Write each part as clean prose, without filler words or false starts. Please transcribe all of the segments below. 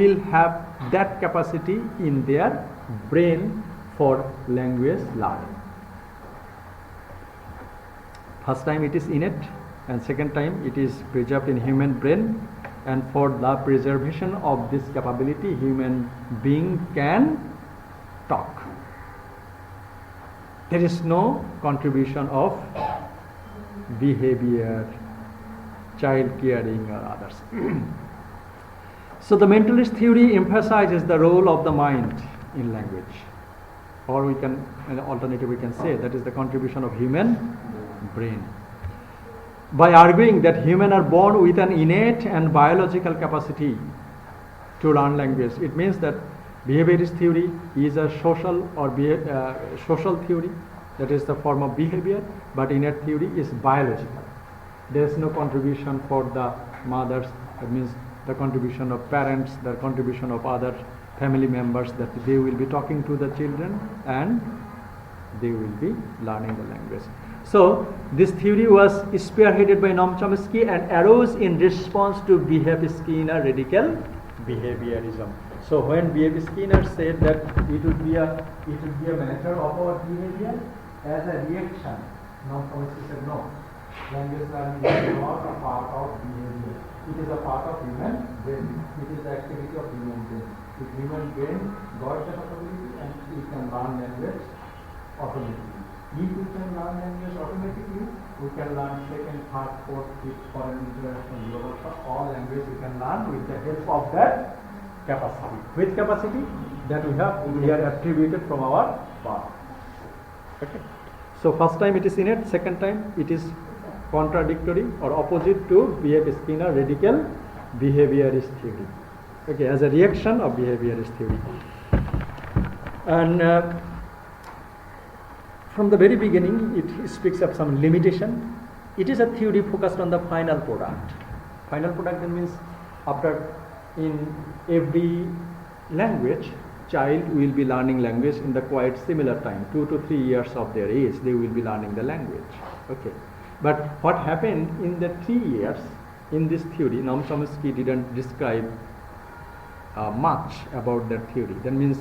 will have that capacity in their brain for language learning. First time it is innate, and second time it is preserved in human brain, and for the preservation of this capability, human being can talk. There is no contribution of behavior, child caring or others. So the mentalist theory emphasizes the role of the mind in language, or we can, an alternative we can say, that is the contribution of human brain, by arguing that humans are born with an innate and biological capacity to learn language. It means that behaviorist theory is a social or social theory, that is the form of behavior, but innate theory is biological. There is no contribution for the mothers, that means the contribution of parents, the contribution of other family members, that they will be talking to the children and they will be learning the language. So this theory was spearheaded by Noam Chomsky and arose in response to B.F. Skinner radical behaviorism. So when B.F. Skinner said that it would be a matter of our behavior, as a reaction, Noam Chomsky said no. Language learning is not a part of behavior. It is a part of human brain. It is the activity of human brain. If human brain got the capability, and it can learn language automatically. If we can learn language automatically, we can learn second, third, fourth, fifth, foreign interaction, global, all language we can learn with the help of that capacity. Which capacity? That we have here attributed from our birth. Okay. So first time it is innate, second time it is contradictory or opposite to B.F. Skinner radical behaviorist theory. Okay, as a reaction of behaviorist theory. And from the very beginning, it speaks of some limitation. It is a theory focused on the final product. Final product means after, in every language, child will be learning language in the quite similar time, 2 to 3 years of their age, they will be learning the language. Okay. But what happened in the 3 years, in this theory, Noam Chomsky didn't describe much about that theory. That means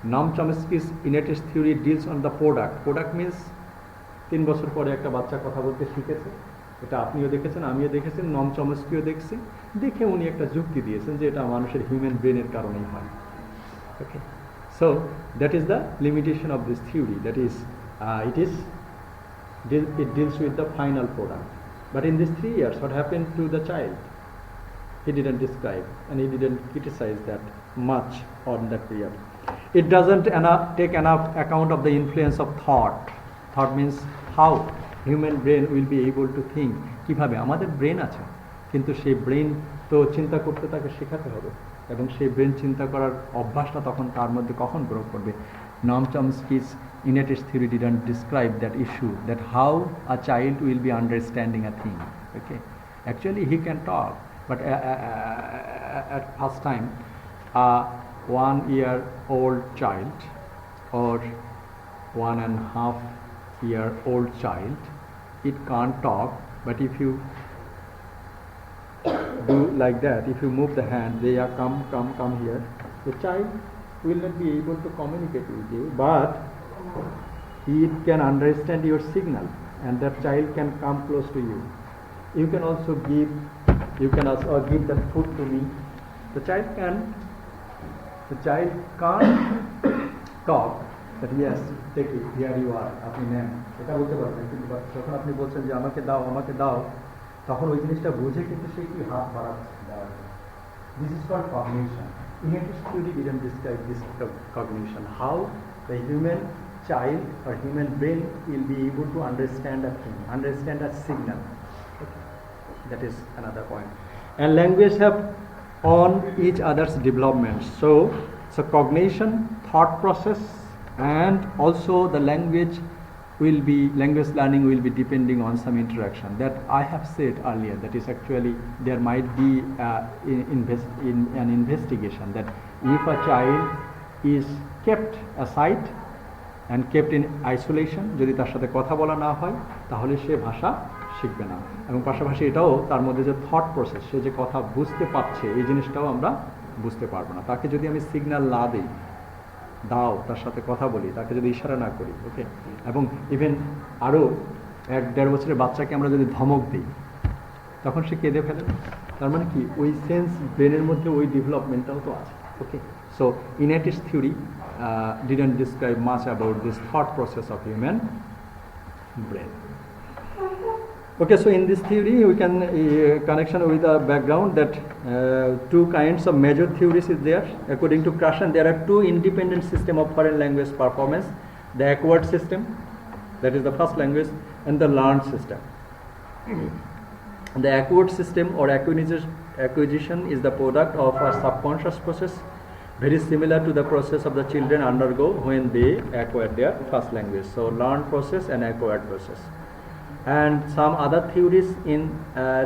Noam Chomsky's Innatist theory deals on the product. Product means 3 বছর পরে একটা বাচ্চা কথা বলতে শিখেছে, এটা আপনিও দেখেছেন, আমিও দেখেছেন, নম চমস্কিও দেখছি, দেখে উনি একটা যুক্তি দিয়েছেন যে এটা মানুষের হিউম্যান ব্রেনের কারণেই হয়। Okay, so that is the limitation of this theory. That is, it deals with the final product. But in these 3 years, what happened to the child? He didn't describe, and he didn't criticize that much on that period. It doesn't take enough account of the influence of thought. Thought means how human brain will be able to think. কিভাবে আমাদের brain আছে, কিন্তু সেই brain তো চিন্তা করতে তাকে শেখাতে হবে, এবং সেই ব্রেন চিন্তা করার অভ্যাসটা তখন তার মধ্যে কখন গ্রো করবে। Noam Chomsky's Innatist theory didn't describe that issue, that how a child will be understanding a thing. Okay, actually he can talk, but at first time, 1-year-old child or 1.5-year-old child, it can't talk, but if you do like that, if you move the hand, they are come here, the child will not be able to communicate with you, but it can understand your signal, and that child can come close to you. You can also give that food to me. The child can't talk, but yes, take it, here you are, আপনি নেন, এটা বলতে পারবেন, কিন্তু যখন আপনি বলছেন যে আমাকে দাও, তখন ওই জিনিসটা বুঝে কিন্তু সে কি হাত বাড়াচ্ছে দেওয়ার জন্য। This is called cognition. Innatist theory didn't describe this cognition, how the human child or human brain will be able to understand a thing, understand a signal. Okay. That is another point. And language have on each other's development. So cognition, thought process, and also the language learning will be depending on some interaction. That I have said earlier, that is actually there might be an investigation that if a child is kept aside and kept in isolation, যদি তার সাথে কথা বলা না হয়, তাহলে সে ভাষা শিখবে না, এবং পাশাপাশি এটাও তার মধ্যে যে থট প্রসেস, সে যে কথা বুঝতে পারছে, এই জিনিসটাও আমরা বুঝতে পারবো না। তাকে যদি আমি সিগন্যাল না দিই, দাও, তার সাথে কথা বলি, তাকে যদি ইশারা না করি, ওকে, এবং ইভেন আরও 1-1.5 বছরের বাচ্চাকে আমরা যদি ধমক দিই, তখন সে কেঁদে ফেলে। তার মানে কি, ওই সেন্স ব্রেনের মধ্যে ওই ডেভেলপমেন্টটাও তো আছে, okay. So Innatist theory didn't describe much about this thought process of human brain. Okay, so in this theory we can connection with the background that two kinds of major theories is there. According to Krashen, there are two independent system of foreign language performance: the acquired system, that is the first language, and the learned system. The acquired system or acquisition is the product of a subconscious process, very similar to the process of the children undergo when they acquire their first language. So learned process and acquired process. And some other theories in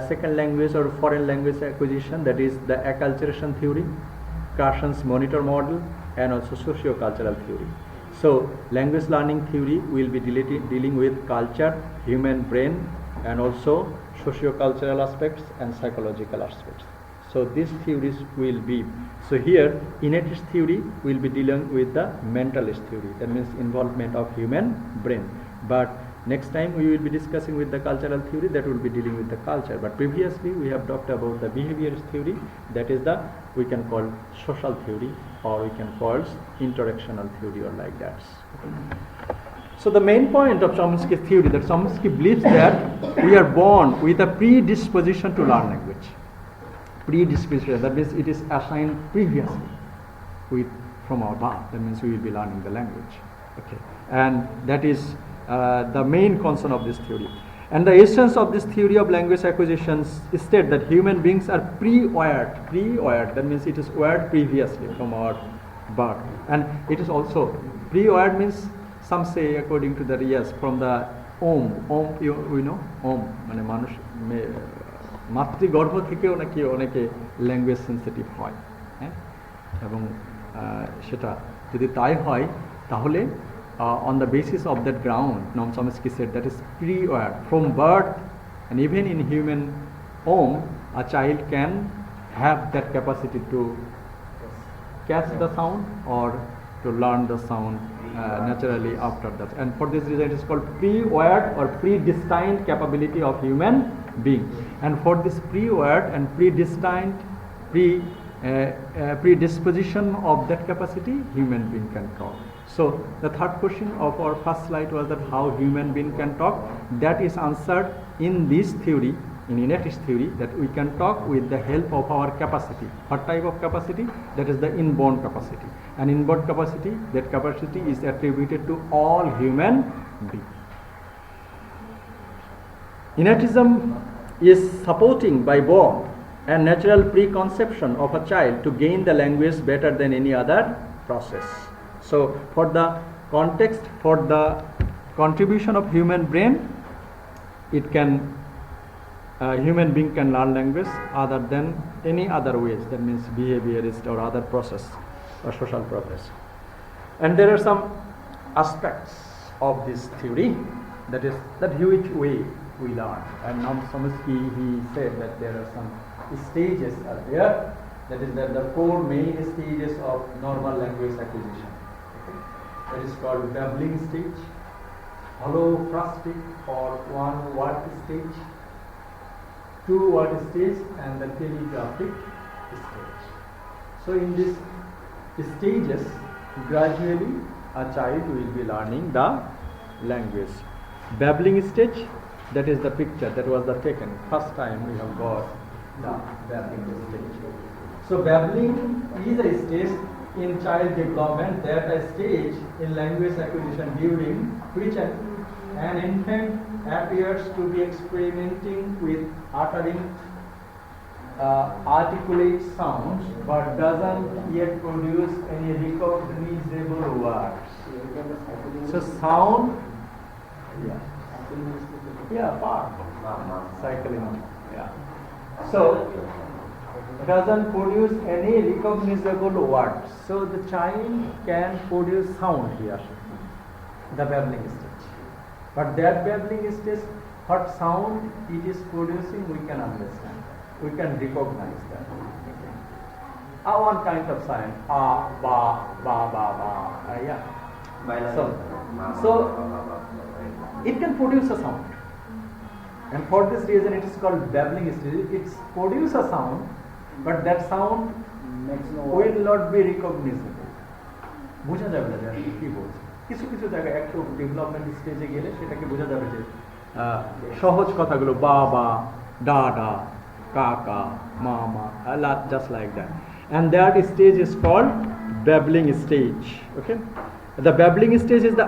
second language or foreign language acquisition, that is the acculturation theory, Krashen's monitor model, and also socio-cultural theory. So language learning theory will be dealing with culture, human brain, and also socio-cultural aspects and psychological aspects. So these theories will be, so here Innatist theory will be dealing with the mentalist theory, that means involvement of human brain. But next time we will be discussing with the cultural theory, that will be dealing with the culture. But previously we have talked about the behaviorist theory, that is the, we can call social theory, or we can call interactional theory, or like that. So the main point of Chomsky's theory, that Chomsky believes that we are born with a predisposition to learn language. Predisposition, that means it is assigned previously from our birth. That means we will be learning the language. Okay, and that is the main concern of this theory. And the essence of this theory of language acquisitions state that human beings are pre-wired. That means it is wired previously from our birth. And it is also pre-wired means, some say according to the yes, from the Om, we know Om, মানে মানুষ মাতৃগর্ভ থেকেও নাকি অনেকে language sensitive হয়, হ্যাঁ, এবং সেটা যদি তাই হয় তাহলে on the basis of that ground, Noam Chomsky said that is pre-wired from birth, and even in human womb a child can have that capacity to catch the sound or to learn the sound naturally after that. And for this reason it is called pre-wired or predestined capability of human being. And for this pre-wired and predestined predisposition of that capacity, human being can talk. So the third question of our first slide was that how human being can talk. That is answered in this theory, in Innatist theory, that we can talk with the help of our capacity. What type of capacity? That is the inborn capacity. And inborn capacity, that capacity is attributed to all human beings. Innatism is supporting by born and natural preconception of a child to gain the language better than any other process. So for the context, for the contribution of human brain, it can human being can learn language other than any other ways, that means behaviorist or other process or social process. And there are some aspects of this theory, that is that which way we learn. And Noam Chomsky, he said that there are some stages are there, that is that the 4 main stages of normal language acquisition. That is called babbling stage, holophrastic or 1-word stage, 2-word stage, and the telegraphic stage. So in these stages, gradually a child will be learning the language. Babbling stage, that is the picture that was the taken first time we have got the babbling stage. So babbling is a stage in child development, that a stage in language acquisition during which an infant appears to be experimenting with uttering articulate sounds but doesn't yet produce any recognizable words. So sound, cycling, so doesn't produce any recognizable words. So the child can produce sound here, the babbling stage. But that babbling stage, what sound it is producing, we can understand. We can recognize that. one kind of sign, ba, yeah. So it can produce a sound, and for this reason it is called babbling stage. It's produce a sound, but that sound will not be recognizable. বোঝা যাবে না যে কি বলছে। কিছু কিছু জায়গায় একটু ডেভেলপমেন্ট স্টেজে গেলে সেটাকে বোঝা যাবে যে সহজ কথাগুলো বা বা, ডা ডা, কা কা, মা মা, just like that. And that stage is called babbling stage. Okay, the babbling stage is the